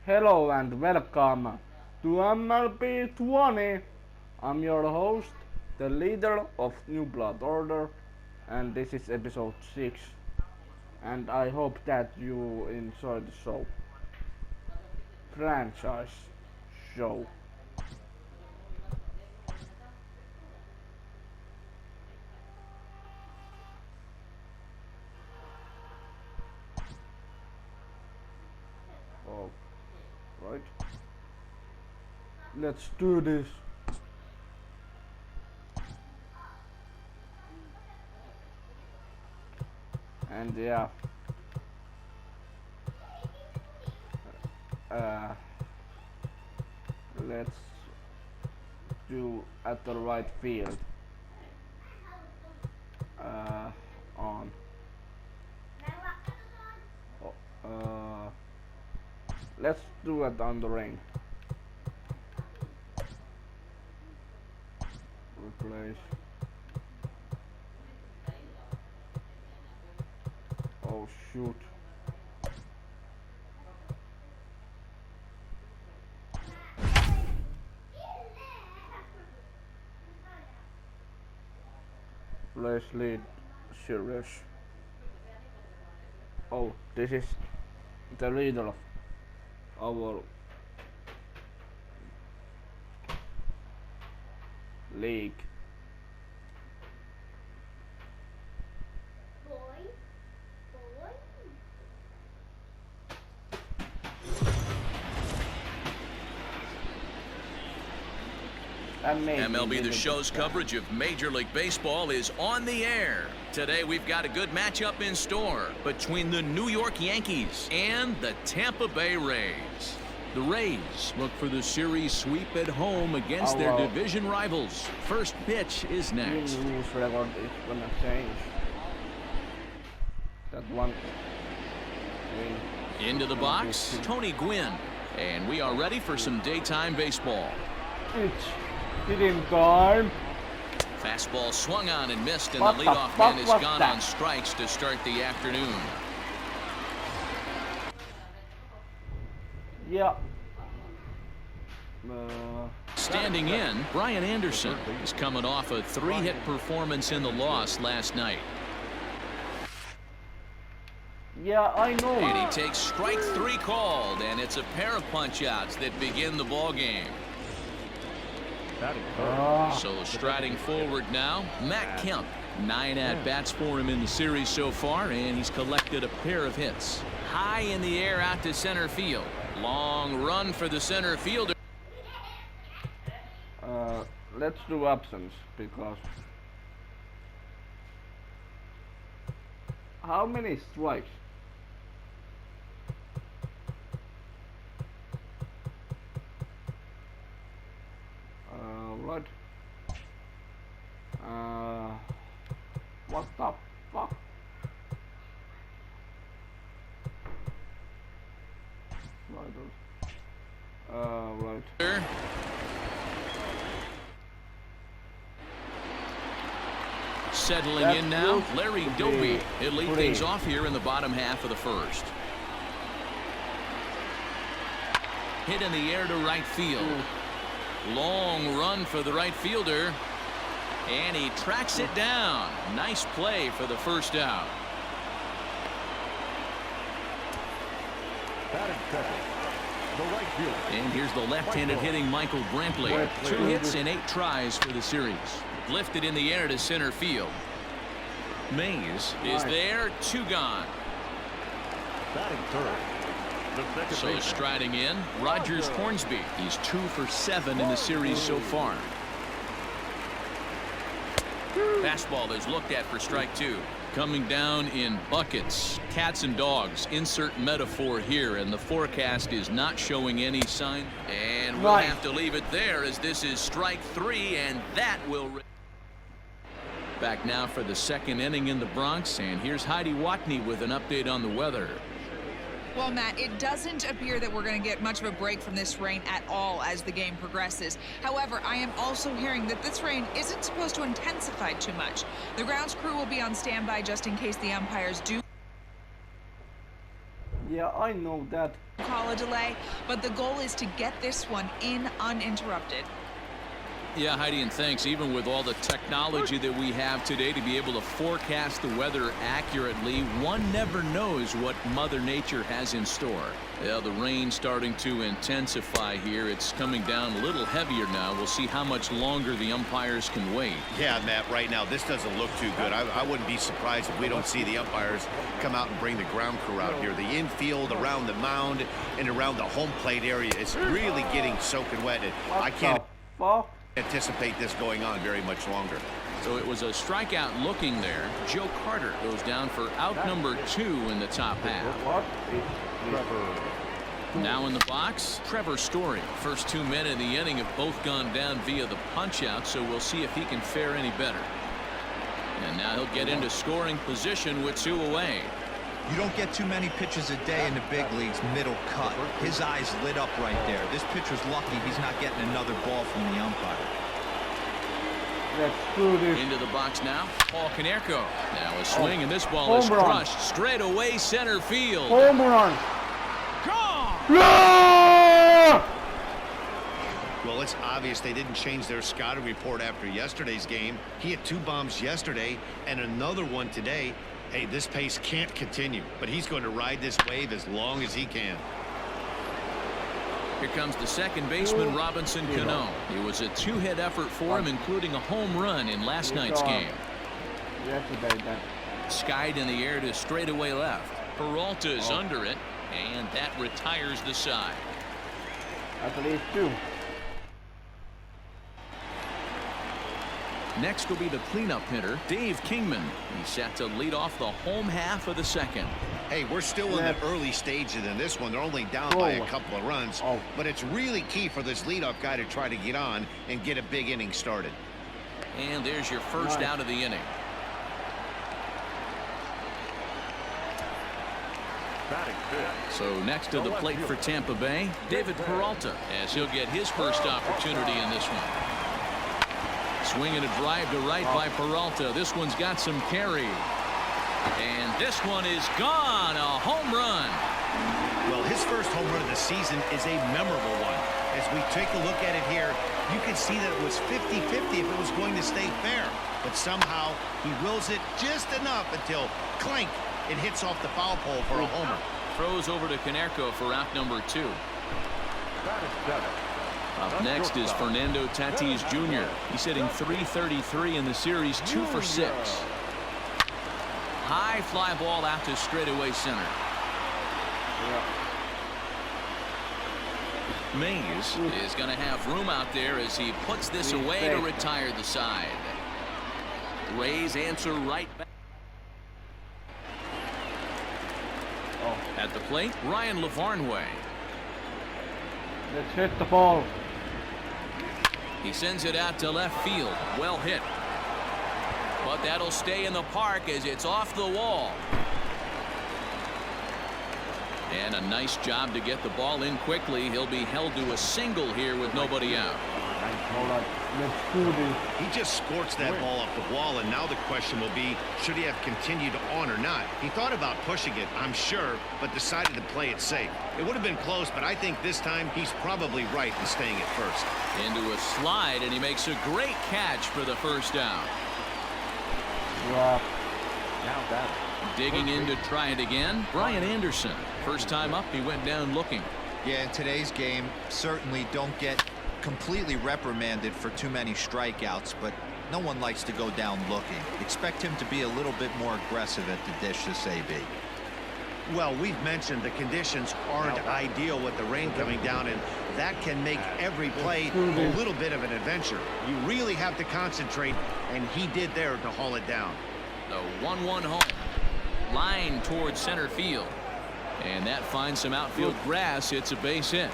Hello and welcome to MLB 20. I'm your host, the leader of New Blood Order, and this is episode 6. And I hope that you enjoy the show. Franchise show. Oh, right. Let's do this. And yeah. Let's do at the right field. On. Let's do it on the ring. Replace. Oh shoot. Let's lead serious. Oh, this is the leader of our league. MLB The Show's coverage of Major League Baseball is on the air. Today we've got a good matchup in store between the New York Yankees and the Tampa Bay Rays. The Rays look for the series sweep at home against their division rivals. First pitch is next. News record is gonna change. That one. Into the box, Tony Gwynn. And we are ready for some daytime baseball. Hitting time. Fastball swung on and missed, and the leadoff man is gone on strikes to start the afternoon. Yeah. Standing in, Brian Anderson is coming off a 3-hit performance in the loss last night. Yeah, I know. And he takes strike 3 called, and it's a pair of punch-outs that begin the ball game. So striding forward now, Matt Kemp. 9 at-bats for him in the series so far, and he's collected a pair of hits. High in the air out to center field. Long run for the center fielder. Let's do absence, because how many strikes? What? What the fuck? Right. Settling in now, Larry Doby. He'll lead things off here in the bottom half of the first. Hit in the air to right field. Long run for the right fielder, and he tracks it down. Nice play for the first out. And here's the left-handed hitting Michael Brantley. 2 hits and 8 tries for the series. Lifted in the air to center field. Mays is there, 2 gone. Batting third. So striding in, Rogers Hornsby. He's 2 for 7 in the series so far. Fastball is looked at for strike 2. Coming down in buckets. Cats and dogs. Insert metaphor here, and the forecast is not showing any sign. And we'll have to leave it there, as this is strike 3, and that will... Back now for the second inning in the Bronx, and here's Heidi Watney with an update on the weather. Well, Matt, it doesn't appear that we're going to get much of a break from this rain at all as the game progresses. However, I am also hearing that this rain isn't supposed to intensify too much. The grounds crew will be on standby just in case the umpires do. yeah, I know that. Call a delay, but the goal is to get this one in uninterrupted. Yeah, Heidi, and thanks. Even with all the technology that we have today to be able to forecast the weather accurately, one never knows what Mother Nature has in store. Yeah, the rain starting to intensify here. It's coming down a little heavier now. We'll see how much longer the umpires can wait. Yeah, Matt, right now this doesn't look too good. I wouldn't be surprised if we don't see the umpires come out and bring the ground crew out here. The infield, around the mound, and around the home plate area is really getting soaking wet. And I can't anticipate this going on very much longer. So it was a strikeout looking there. Joe Carter goes down for out number 2 in the top half. Now in the box, Trevor Story. First 2 men in the inning have both gone down via the punch-out, so we'll see if he can fare any better. And now he'll get into scoring position with 2 away. You don't get too many pitches a day in the big leagues middle cut. His eyes lit up right there. This pitcher's lucky he's not getting another ball from the umpire. Into the box now, Paul Konerko. Now a swing, and this ball is crushed straight away center field. Home run. Gone! Well, it's obvious they didn't change their scouting report after yesterday's game. He had 2 bombs yesterday and another one today. Hey, this pace can't continue, but he's going to ride this wave as long as he can. Here comes the second baseman, Robinson Cano. It was a 2-hit effort for him, including a home run in last night's game. Skied in the air to straightaway left. Peralta is under it, and that retires the side. At least 2. Next will be the cleanup hitter, Dave Kingman. He's set to lead off the home half of the second. Hey, we're still in the early stages in this one. They're only down by a couple of runs, but it's really key for this leadoff guy to try to get on and get a big inning started. And there's your first out of the inning. So next to the plate for Tampa Bay, David Peralta, as he'll get his first opportunity in this one. Swinging a drive to right by Peralta. This one's got some carry. And this one is gone. A home run. Well, his first home run of the season is a memorable one. As we take a look at it here, you can see that it was 50-50 if it was going to stay fair. But somehow he wills it just enough until clank, it hits off the foul pole for a homer. Throws over to Konerko for out number 2. Up next is Fernando Tatis Jr. He's hitting .333 in the series, 2 for 6. High fly ball out to straightaway center. Mays is going to have room out there as he puts this away to retire the side. Rays answer right back. At the plate, Ryan Lavarnway. Let's hit the ball. He sends it out to left field. Well hit. But that'll stay in the park as it's off the wall. And a nice job to get the ball in quickly. He'll be held to a single here with nobody out. He just scorched that ball off the wall, and now the question will be, should he have continued on or not? He thought about pushing it, I'm sure, but decided to play it safe. It would have been close, but I think this time he's probably right in staying at first. Into a slide, and he makes a great catch for the first down. Digging in to try it again, Brian Anderson. First time up, he went down looking. Yeah, in today's game, certainly don't get completely reprimanded for too many strikeouts, but no one likes to go down looking. Expect him to be a little bit more aggressive at the dish this AB. Well, we've mentioned the conditions aren't ideal with the rain coming down, and that can make every play a little bit of an adventure. You really have to concentrate, and he did there to haul it down. The 1-1 home. Line towards center field. And that finds some outfield grass. It's a base hit.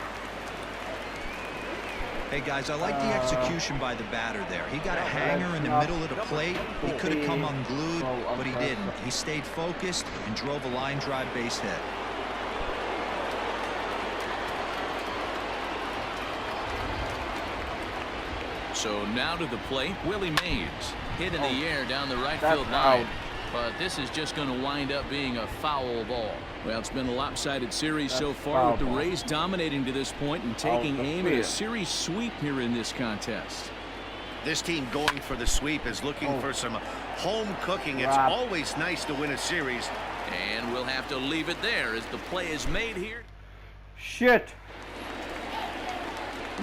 Hey guys, I like the execution by the batter there. He got a hanger in the middle of the plate. He could have come unglued, but he didn't. He stayed focused and drove a line drive base hit. So now to the plate, Willie Mays. Hit in the air down the right field line. But this is just going to wind up being a foul ball. Well, it's been a lopsided series so far, with the foul. Rays dominating to this point and taking Out of aim at a field. series sweep here in this contest. This team going for the sweep is looking for some home cooking. It's Rob. always nice to win a series. And we'll have to leave it there as the play is made here. Shit.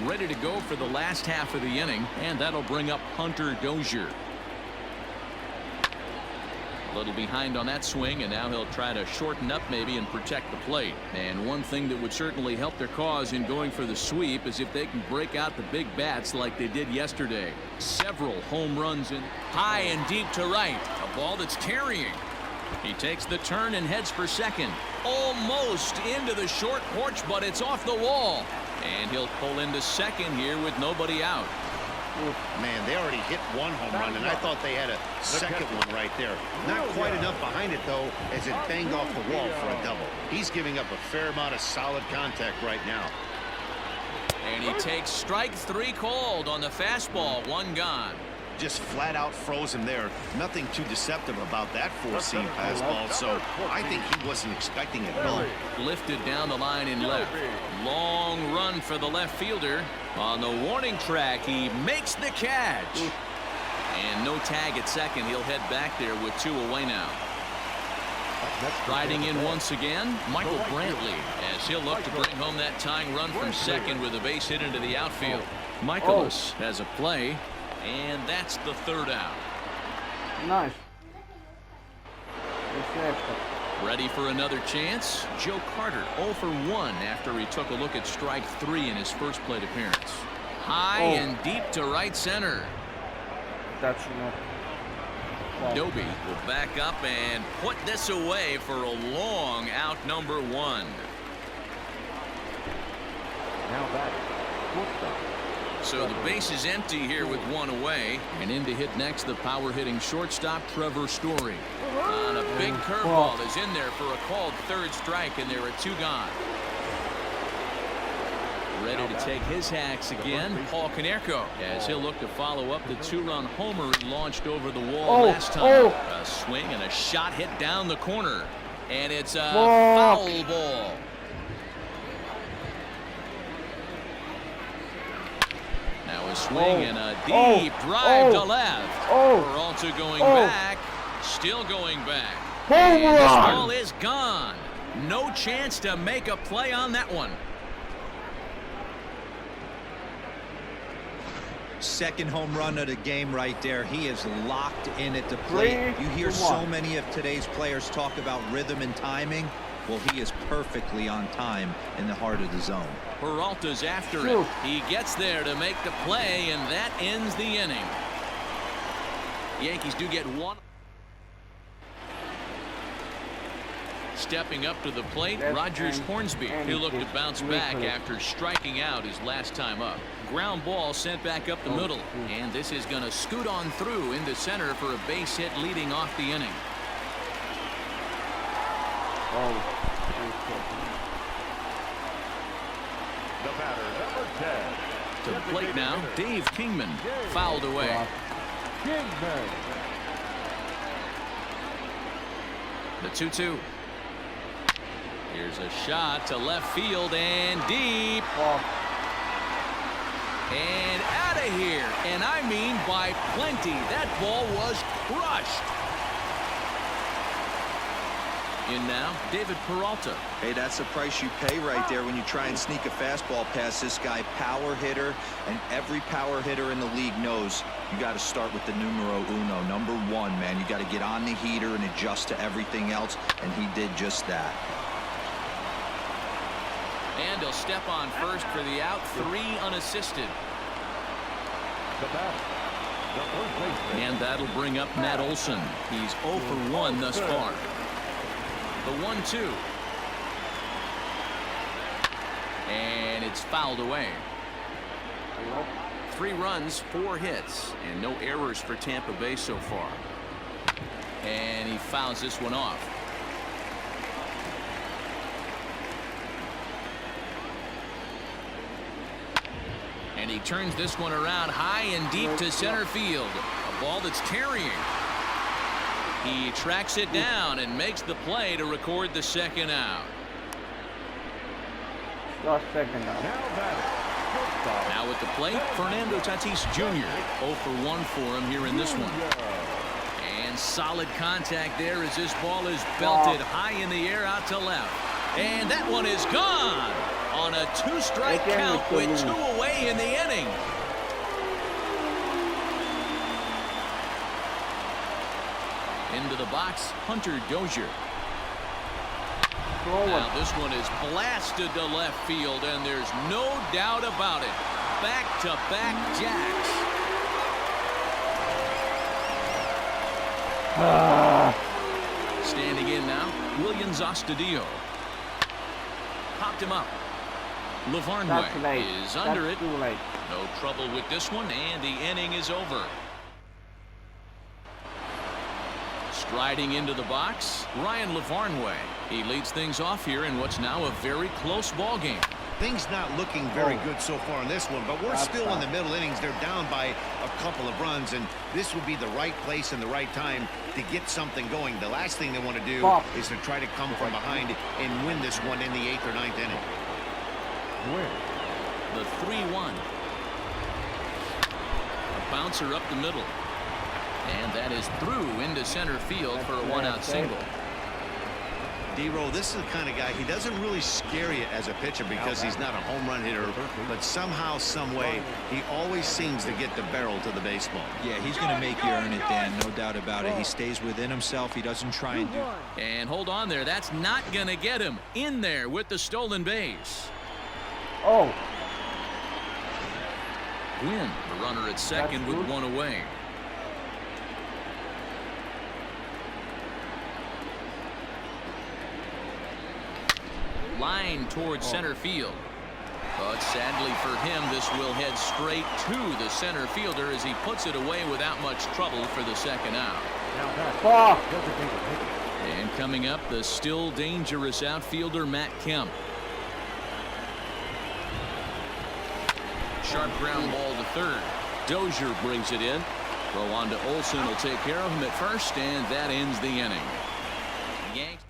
Ready to go for the last half of the inning, and that'll bring up Hunter Dozier. A little behind on that swing, and now he'll try to shorten up maybe and protect the plate. And one thing that would certainly help their cause in going for the sweep is if they can break out the big bats like they did yesterday. Several home runs in high and deep to right. A ball that's carrying. He takes the turn and heads for second. Almost into the short porch, but it's off the wall. And he'll pull into second here with nobody out. Man, they already hit one home run, and I thought they had a second one right there. Not quite enough behind it, though, as it banged off the wall for a double. He's giving up a fair amount of solid contact right now. And he takes strike 3 called on the fastball. 1 gone. Just flat out froze him there. Nothing too deceptive about that four-seam fastball, so I think he wasn't expecting it at all. Lifted down the line in left. Long run for the left fielder. On the warning track, he makes the catch. And no tag at second. He'll head back there with 2 away now. Riding in once again, Michael Brantley, as he'll look to bring home that tying run from second with a base hit into the outfield. Michaelis has a play, and that's the 3rd out. Nice. Ready for another chance? Joe Carter 0 for 1 after he took a look at strike 3 in his first plate appearance. High and deep to right center. That's enough. Doby will back up and put this away for a long out, number 1. Now back. So the base is empty here with 1 away. And in to hit next, the power hitting shortstop Trevor Story. On a big curveball is in there for a called 3rd strike, and there are 2 gone. Ready to take his hacks again, Paul Konerko, as he'll look to follow up the 2-run homer he launched over the wall last time. A swing and a shot hit down the corner, and it's a foul ball. Now a swing and a deep drive to left. Peralta going back, still going back. And this ball is gone. No chance to make a play on that one. Second home run of the game right there. He is locked in at the plate. You hear so many of today's players talk about rhythm and timing. Well, he is perfectly on time in the heart of the zone. Peralta's after it. He gets there to make the play, and that ends the inning. Yankees do get 1. Stepping up to the plate, Rogers Hornsby. He'll look to bounce back after striking out his last time up. Ground ball sent back up the middle, and this is going to scoot on through into center for a base hit leading off the inning. The batter, number 10. To the plate now, Dave Kingman, fouled away. Kingman. The 2-2. Here's a shot to left field and deep. And out of here. And I mean by plenty. That ball was crushed. In now, David Peralta. Hey, that's the price you pay right there when you try and sneak a fastball past this guy. Power hitter, and every power hitter in the league knows you got to start with the numero uno, number 1, man. You got to get on the heater and adjust to everything else, and he did just that. And he'll step on first for the out, 3 unassisted. The batter, the first baseman. And that'll bring up Matt Olson. He's 0 for 1 thus far. The 1-2. And it's fouled away. 3 runs, 4 hits, and no errors for Tampa Bay so far. And he fouls this one off. And he turns this one around high and deep to center field. A ball that's carrying. He tracks it down and makes the play to record the second out. Just second out. Now batting. Shortstop. Now at the plate, Fernando Tatis Jr. 0 for 1 for him here in this one. And solid contact there as this ball is belted high in the air out to left. And that one is gone on a 2-strike count with 2 away in the inning. Into the box, Hunter Dozier. Now this one is blasted to left field, and there's no doubt about it. Back-to-back jacks. Standing in now, Williams Astudillo. Popped him up. Lavarnway is under it. No trouble with this one, and the inning is over. Striding into the box, Ryan Lavarnway. He leads things off here in what's now a very close ball game. Things not looking very good so far in this one, but we're still in the middle innings. They're down by a couple of runs, and this would be the right place and the right time to get something going. The last thing they want to do is to try to come from behind and win this one in the 8th or 9th inning. The 3-1. A bouncer up the middle. And that is through into center field for a 1-out single. D-Roll, this is the kind of guy, he doesn't really scare you as a pitcher because he's not a home run hitter, but somehow, some way, he always seems to get the barrel to the baseball. Yeah, he's going to make you earn it, Dan, no doubt about it. He stays within himself. He doesn't try and do. And hold on there. That's not going to get him in there with the stolen base. Oh. Gwynn, the runner at second with 1 away. Line towards center field. But sadly for him, this will head straight to the center fielder as he puts it away without much trouble for the second out. And coming up, the still dangerous outfielder Matt Kemp. Sharp ground ball to third. Dozier brings it in. Throw on to Olsen will take care of him at first, and that ends the inning. Yanks.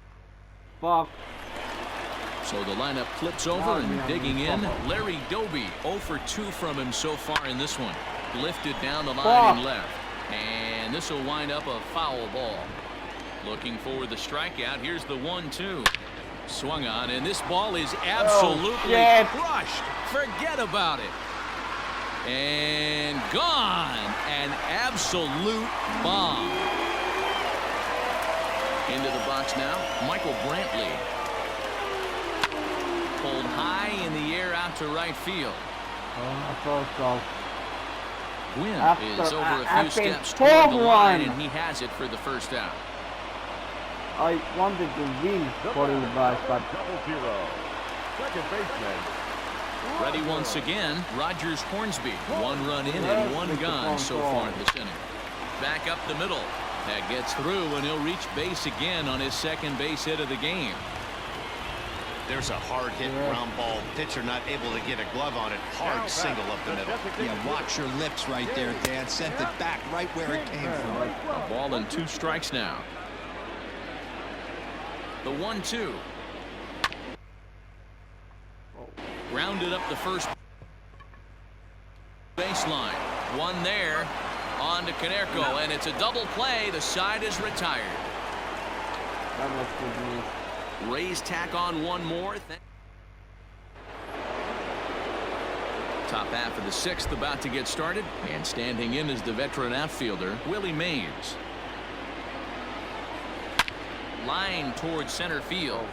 So the lineup flips over and digging in. Larry Doby 0 for 2 from him so far in this one. Lifted down the line and left. And this will wind up a foul ball. Looking for the strikeout. Here's the 1-2. Swung on, and this ball is absolutely crushed. Forget about it. And gone. An absolute bomb. Into the box now, Michael Brantley. Pulled high in the air out to right field. Gwynn is over a few steps toward the line, and he has it for the first out. I wanted to win for you guys, but Second baseman. Ready once again, Rogers Hornsby. 1 run in and 1 gone so far in this inning. Back up the middle. That gets through, and he'll reach base again on his second base hit of the game. There's a hard hit ground ball. Pitcher not able to get a glove on it. Hard single up the middle. Yeah, watch your lips right there, Dan. Sent it back right where it came from. A ball and 2 strikes now. The 1-2. Grounded up the first baseline. One there. On to Canerco, and it's a double play. The side is retired. that was good news. Rays tack on 1 more. Top half of the 6th about to get started, and standing in is the veteran outfielder Willie Mays. Line towards center field.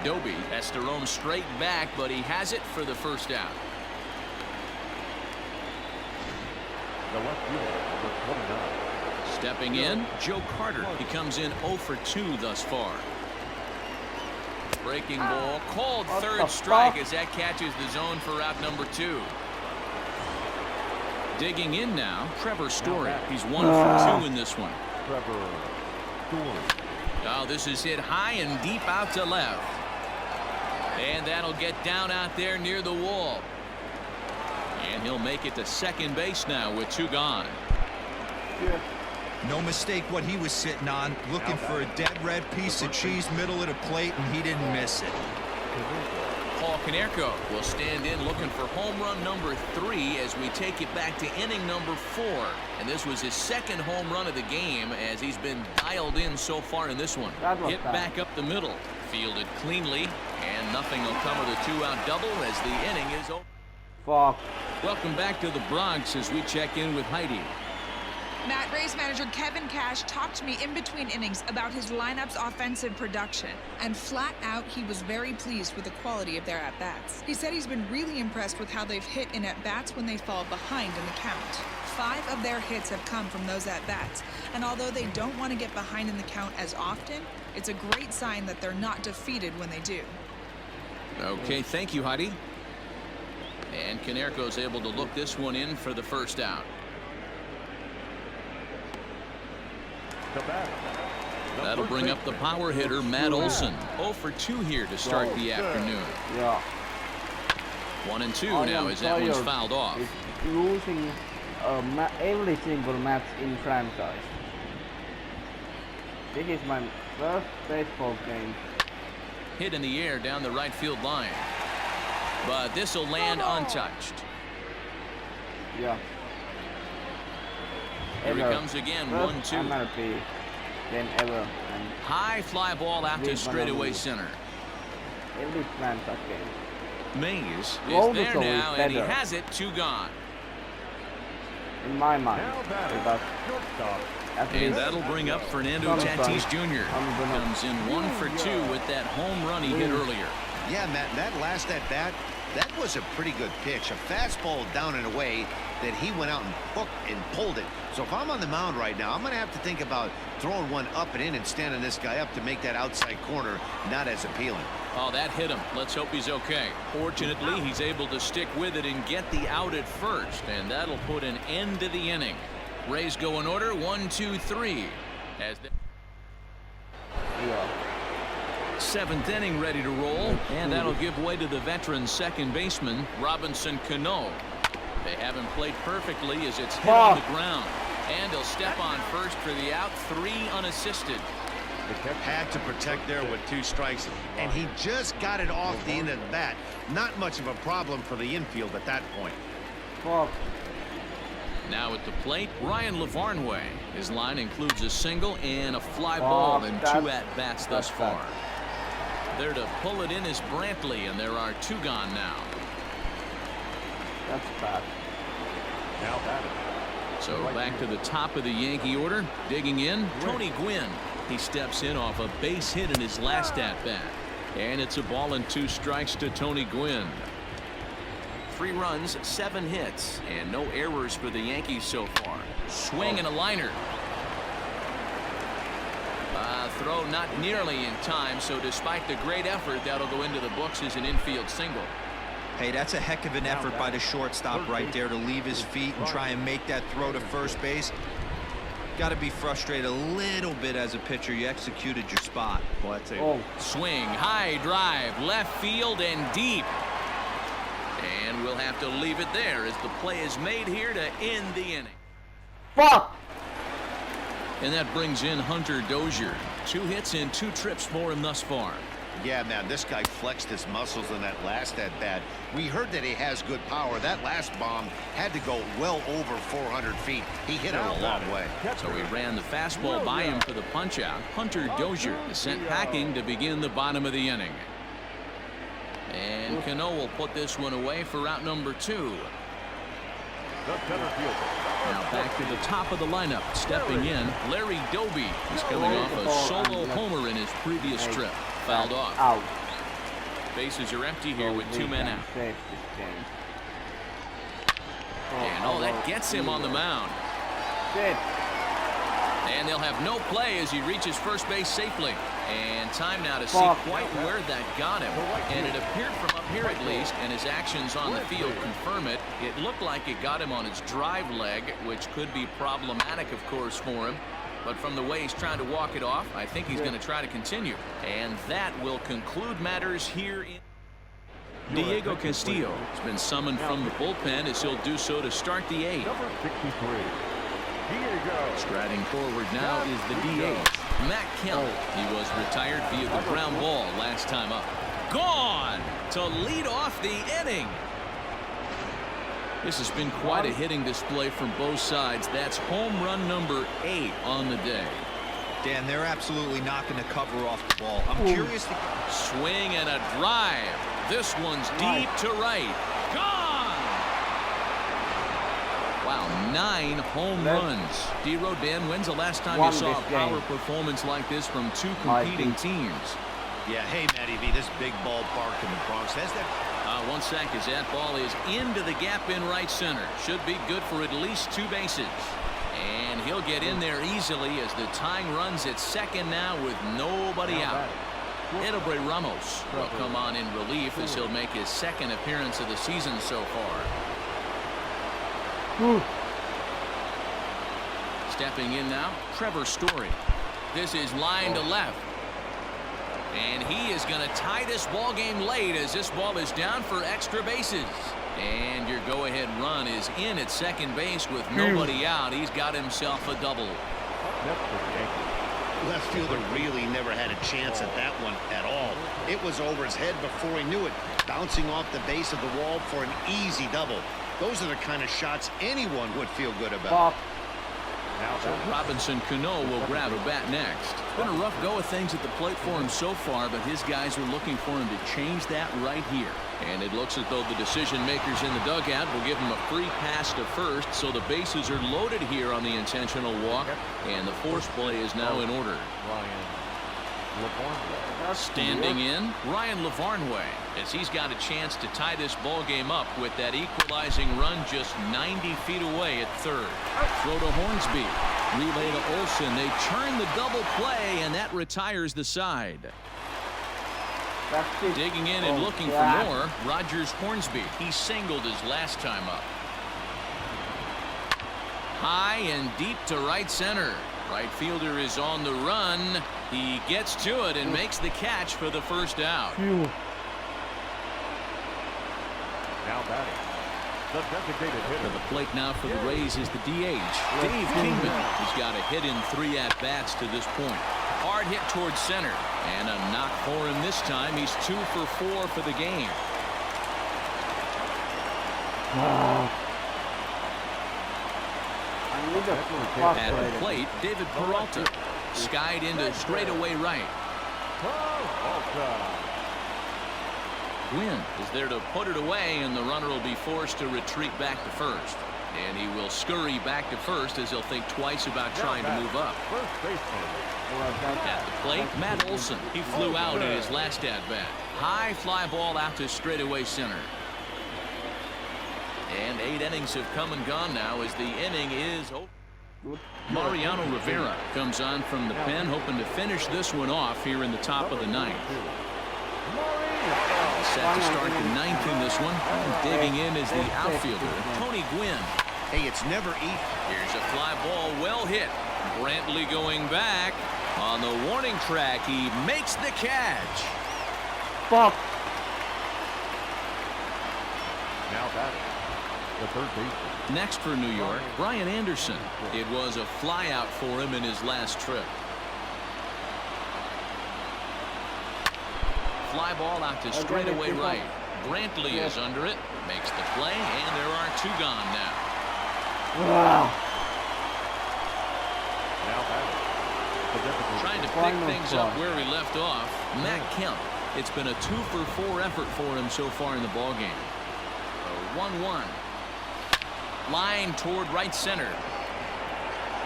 Doby has to roam straight back, but he has it for the first out. The left fielder, number 29. Stepping in, Joe Carter. He comes in 0 for 2 thus far. Breaking ball, called third strike as that catches the zone for out number 2. Digging in now, Trevor Story. He's 1 for 2 in this one. Trevor Story. Oh, this is hit high and deep out to left. And that'll get down out there near the wall. And he'll make it to second base now with 2 gone. No mistake what he was sitting on, looking for a dead red piece of cheese middle of the plate, and he didn't miss it. Paul Konerko will stand in looking for home run number 3 as we take it back to inning number 4. And this was his second home run of the game as he's been dialed in so far in this one. Hit back up the middle, fielded cleanly, and nothing will come of the 2-out double as the inning is over. Fuck. Welcome back to the Bronx as we check in with Heidi. Matt, Rays manager Kevin Cash talked to me in between innings about his lineup's offensive production, and flat out he was very pleased with the quality of their at-bats. He said he's been really impressed with how they've hit in at-bats when they fall behind in the count. 5 of their hits have come from those at-bats, and although they don't want to get behind in the count as often, it's a great sign that they're not defeated when they do. Okay, thank you, Heidi. And Konerko's able to look this one in for the first out. That'll bring up the power hitter, Matt Olson. 0 for 2 here to start the afternoon. Yeah. 1 and 2 now as that one's fouled off. Losing every single match in franchise. This is my first baseball game. Hit in the air down the right field line. But this will land untouched. Yeah. Here he comes again, 1-2. MLB than ever. And high fly ball out to straightaway center. every franchise game. Mays is Roll there the now, and he better. has it. 2 gone. In my mind. Because at And least that'll bring up Fernando Tatis Jr. Comes in 1 for 2 with that home run he hit earlier. Yeah, Matt, that last at-bat, that was a pretty good pitch. A fastball down and away that he went out and hooked and pulled it. So if I'm on the mound right now, I'm going to have to think about throwing one up and in and standing this guy up to make that outside corner not as appealing. Oh, that hit him. Let's hope he's okay. Fortunately, he's able to stick with it and get the out at first, and that'll put an end to the inning. Rays go in order, 1, 2, 3. As the seventh inning ready to roll, and that'll give way to the veteran second baseman, Robinson Cano. They haven't played perfectly as it's hit on the ground, and he'll step on first for the out, 3 unassisted. Had to protect there with 2 strikes, and he just got it off the end of the bat. Not much of a problem for the infield at that point. Now at the plate, Ryan Lavarnway. His line includes a single and a fly ball in 2 at-bats thus far. There to pull it in is Brantley, and there are 2 gone now. That's bad. Now batting. So back to the top of the Yankee order. Digging in, Tony Gwynn. He steps in off a base hit in his last at-bat. And it's a ball and 2 strikes to Tony Gwynn. 3 runs, 7 hits, and no errors for the Yankees so far. Swing and a liner. Throw not nearly in time, so despite the great effort, that'll go into the books as an infield single. Hey, that's a heck of an effort by the shortstop right there to leave his feet and try and make that throw to first base. Got to be frustrated a little bit as a pitcher. You executed your spot. Well, that's it. Swing, high drive, left field and deep. And we'll have to leave it there as the play is made here to end the inning. Fuck! And that brings in Hunter Dozier. 2 hits and 2 trips for him thus far. Yeah, man, this guy flexed his muscles in that last at-bat. We heard that he has good power. That last bomb had to go well over 400 feet. He hit it a long way. So he ran the fastball by him for the punch-out. Hunter Dozier is sent packing to begin the bottom of the inning. And Cano will put this one away for out number 2. Now back to the top of the lineup. Stepping in, Larry Doby. He's coming off a solo homer in his previous trip. Fouled off. Out. Bases are empty here with 2 men out. Save this game. And that gets him on the mound. Shit. And they'll have no play as he reaches first base safely. And time now to see quite where that got him. And it appeared from up here at least, and his actions on the field confirm it. It looked like it got him on his drive leg, which could be problematic, of course, for him. But from the way he's trying to walk it off, I think he's going to try to continue. And that will conclude matters here in Diego Castillo has been summoned from the bullpen as he'll do so to start the 8th. Number 63. Here you go. Striding forward now is the DH, Matt Kemp. He was retired via the ground ball last time up. Gone to lead off the inning. This has been quite a hitting display from both sides. That's home run number 8 on the day. Dan, they're absolutely not going to cover off the ball. I'm curious to... Swing and a drive. This one's deep to right. Gone! Wow, 9 home runs. D-Road, Dan, when's the last time you saw a power performance like this from 2 competing teams? Yeah, hey, Matty V, this big ballpark in the Bronx has that. One sack as that ball is into the gap in right center. Should be good for at least 2 bases. And he'll get in there easily as the tying runs at second now with nobody out. Edobre Ramos will come on in relief as he'll make his 2nd appearance of the season so far. Stepping in now, Trevor Story. This is line to left. And he is going to tie this ball game late as this ball is down for extra bases. And your go-ahead run is in at second base with nobody out. He's got himself a double. Left fielder really never had a chance at that one at all. It was over his head before he knew it, bouncing off the base of the wall for an easy double. Those are the kind of shots anyone would feel good about. Robinson Cano will grab a bat next. It's been a rough go of things at the plate for him so far, but his guys are looking for him to change that right here. And it looks as though the decision makers in the dugout will give him a free pass to first, so the bases are loaded here on the intentional walk, and the force play is now in order. Standing in, Ryan Lavarnway, as he's got a chance to tie this ball game up with that equalizing run just 90 feet away at third. Throw to Hornsby. Relay to Olsen. They turn the double play, and that retires the side. Digging in and looking for more, Rogers Hornsby. He singled his last time up. High and deep to right center. Right fielder is on the run. He gets to it and makes the catch for the first out. Now batting, the designated hitter. To the plate now for the Rays is the DH, Dave Kingman. He's got a hit in 3 at-bats to this point. Hard hit towards center. And a knock for him this time. He's 2 for 4 for the game. At the plate, David Peralta. Skied into straightaway right. Gwynn is there to put it away, and the runner will be forced to retreat back to first. And he will scurry back to first as he'll think twice about trying to move up. At the plate, Matt Olson. He flew out in his last at-bat. High fly ball out to straightaway center. And 8 innings have come and gone now as the inning is over. Mariano Rivera comes on from the pen, hoping to finish this one off here in the top of the 9th. Set to start the 9th in this one. Digging in is the outfielder, Tony Gwynn. Hey, it's never easy. Here's a fly ball, well hit. Brantley going back. On the warning track, he makes the catch. Fuck. Now batting, the third baseman. Next for New York, Brian Anderson. It was a flyout for him in his last trip. Fly ball out to straightaway right. Brantley is under it, makes the play, and there are 2 gone now. Now batting, Trying to pick things up where he left off, Matt Kemp. It's been a 2 for 4 effort for him so far in the ballgame. 1-1. Line toward right center.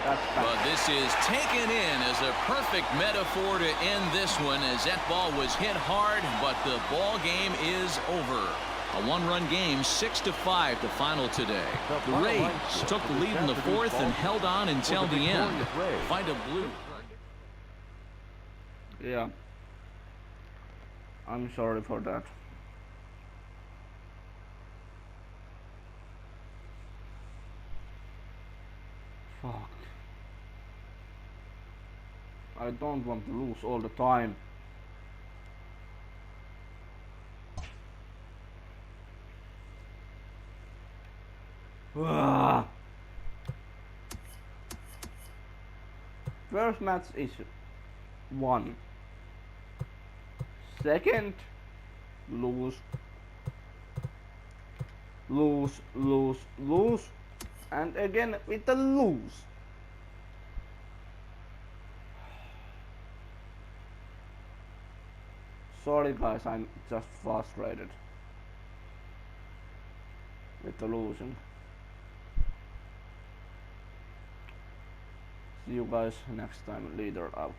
But this is taken in as a perfect metaphor to end this one, as that ball was hit hard, but the ball game is over. A 1-run game, 6-5 the final today. The Rays took the lead in the 4th and held on until the end. Find a blue. Yeah. I'm sorry for that. Fuck. I don't want to lose all the time. First match is won. Second, lose, lose, lose, lose, and again with a lose. Sorry guys, I'm just frustrated with the losing. See you guys next time. Leader out.